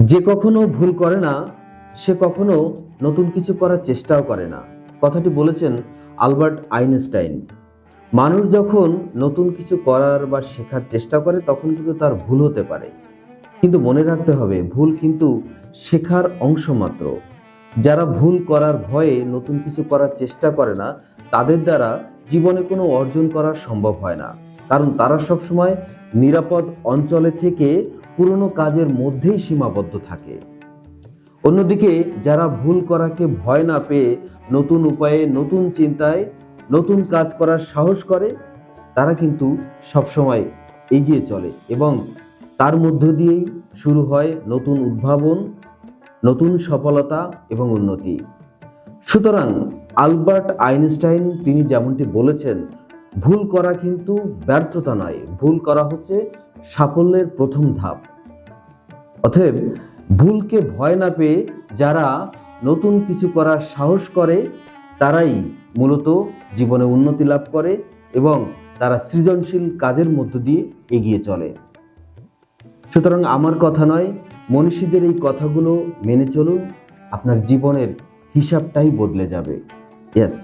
যে কখনো ভুল করে না সে কখনো নতুন কিছু করার চেষ্টাও করে না। কথাটি বলেছেন আলবার্ট আইনস্টাইন। মানুষ যখন নতুন কিছু করার বা শেখার চেষ্টা করে তখন কিন্তু তার ভুল হতে পারে, কিন্তু মনে রাখতে হবে ভুল কিন্তু শেখার অংশ মাত্র। যারা ভুল করার ভয়ে নতুন কিছু করার চেষ্টা করে না তাদের দ্বারা জীবনে কোনো অর্জন করা সম্ভব হয় না, কারণ তারা সবসময় নিরাপদ অঞ্চলে থেকে পুরনো কাজের মধ্যেই সীমাবদ্ধ থাকে। অন্যদিকে যারা ভুল করাকে ভয় না পেয়ে নতুন উপায়ে, নতুন চিন্তায়, নতুন কাজ করার সাহস করে, তারা কিন্তু সবসময় এগিয়ে চলে এবং তার মধ্য দিয়েই শুরু হয় নতুন উদ্ভাবন, নতুন সফলতা এবং উন্নতি। সুতরাং আলবার্ট আইনস্টাইন তিনি যেমনটি বলেছেন, ভুল করা কিন্তু ব্যর্থতা নয়, ভুল করা হচ্ছে সাফল্যের প্রথম ধাপ। অতএব ভুলকে ভয় না পেয়ে যারা নতুন কিছু করার সাহস করে তারাই মূলত জীবনে উন্নতি লাভ করে এবং তারা সৃজনশীল কাজের মধ্য দিয়ে এগিয়ে চলে। সুতরাং আমার কথা নয়, মনীষীদের এই কথাগুলো মেনে চলুন, আপনার জীবনের হিসাবটাই বদলে যাবে। ইয়েস।